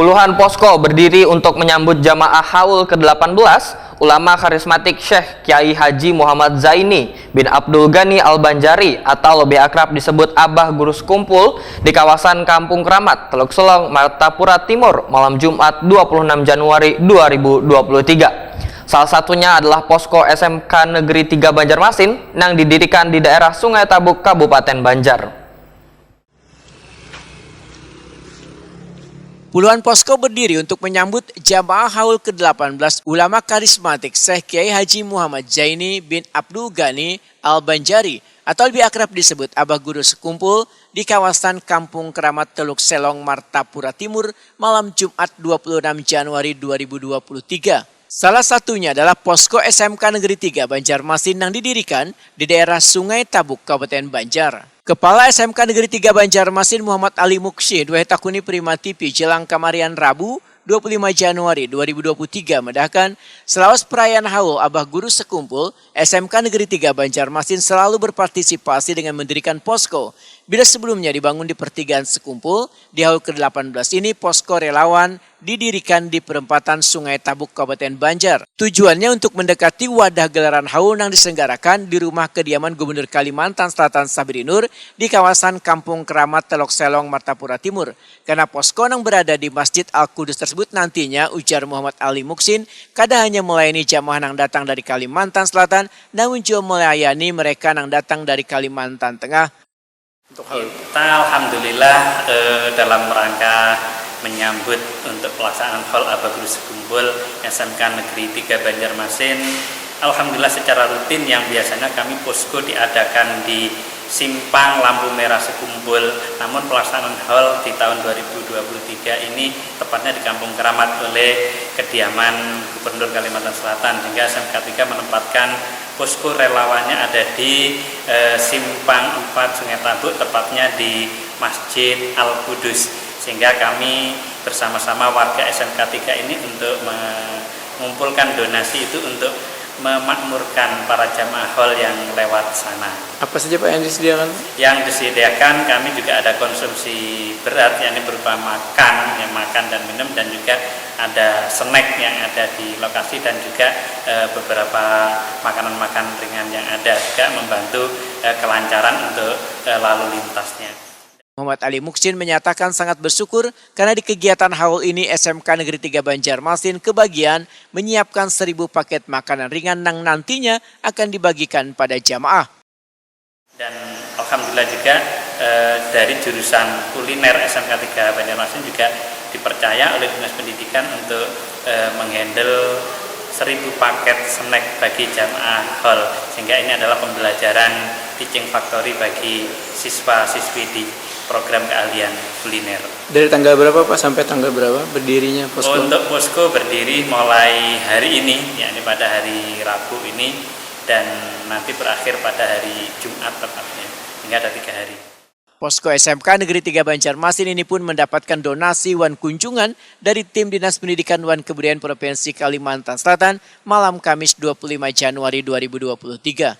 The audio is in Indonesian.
Puluhan posko berdiri untuk menyambut jamaah haul ke-18 ulama karismatik Syekh Kiai Haji Muhammad Zaini bin Abdul Ghani Al-Banjari atau lebih akrab disebut Abah Guru Sekumpul di kawasan Kampung Keramat, Teluk Selong, Martapura Timur malam Jumat 26 Januari 2023. Salah satunya adalah posko SMK Negeri 3 Banjarmasin yang didirikan di daerah Sungai Tabuk, Kabupaten Banjar. Puluhan posko berdiri untuk menyambut jamaah haul ke-18 ulama karismatik Syekh Kiai Haji Muhammad Zaini bin Abdul Ghani Al-Banjari atau lebih akrab disebut Abah Guru Sekumpul di kawasan Kampung Keramat, Teluk Selong, Martapura Timur malam Jumat 26 Januari 2023. Salah satunya adalah posko SMK Negeri 3 Banjarmasin yang didirikan di daerah Sungai Tabuk, Kabupaten Banjar. Kepala SMK Negeri 3 Banjarmasin Muhammad Ali Muksyid Takuni Prima TV jelang kamarian Rabu 25 Januari 2023 mendahkan selawas perayaan haul Abah Guru Sekumpul, SMK Negeri 3 Banjarmasin selalu berpartisipasi dengan mendirikan posko. Bila sebelumnya dibangun di pertigaan Sekumpul, di haul ke-18 ini posko relawan didirikan di perempatan Sungai Tabuk, Kabupaten Banjar. Tujuannya untuk mendekati wadah gelaran haul yang diselenggarakan di rumah kediaman Gubernur Kalimantan Selatan Sabri Nur di kawasan Kampung Keramat, Teluk Selong, Martapura Timur. Karena posko yang berada di Masjid Al-Qudus tersebut nantinya, ujar Muhammad Ali Muksin, kada hanya melayani jamaah yang datang dari Kalimantan Selatan, namun juga melayani mereka yang datang dari Kalimantan Tengah. Kita alhamdulillah dalam rangka menyambut untuk pelaksanaan haul Abah Guru Sekumpul SMK Negeri 3 Banjarmasin, alhamdulillah secara rutin yang biasanya kami posko diadakan di Simpang Lampu Merah Sekumpul, namun pelaksanaan haul di tahun 2023 ini tepatnya di Kampung Keramat oleh kediaman Gubernur Kalimantan Selatan, sehingga SMK 3 menempatkan posko relawannya ada di Simpang 4 Sungai Tabuk, tepatnya di Masjid Al-Qudus, sehingga kami bersama-sama warga SMK 3 ini untuk mengumpulkan donasi itu untuk memakmurkan para jamaah haul yang lewat sana. Apa saja Pak yang disediakan? Yang disediakan kami juga ada konsumsi berat, yakni berupa makan dan minum, dan juga ada snack yang ada di lokasi, dan juga beberapa makanan ringan yang ada juga membantu kelancaran untuk lalu lintasnya. Muhammad Ali Muksin menyatakan sangat bersyukur karena di kegiatan haul ini SMK Negeri 3 Banjarmasin kebagian menyiapkan 1000 paket makanan ringan yang nantinya akan dibagikan pada jamaah. Dan alhamdulillah juga dari jurusan kuliner SMK 3 Banjarmasin juga dipercaya oleh Dinas Pendidikan untuk menghandle 1000 paket snack bagi jamaah haul, sehingga ini adalah pembelajaran teaching factory bagi siswa-siswi di program keahlian kuliner. Dari tanggal berapa Pak sampai tanggal berapa berdirinya posko? Untuk posko berdiri mulai hari ini, yakni pada hari Rabu ini, dan nanti berakhir pada hari Jumat tepatnya, hingga ada 3 hari. Posko SMK Negeri 3 Banjarmasin ini pun mendapatkan donasi wan kunjungan dari tim Dinas Pendidikan Wan Kebudayaan Provinsi Kalimantan Selatan malam Kamis 25 Januari 2023.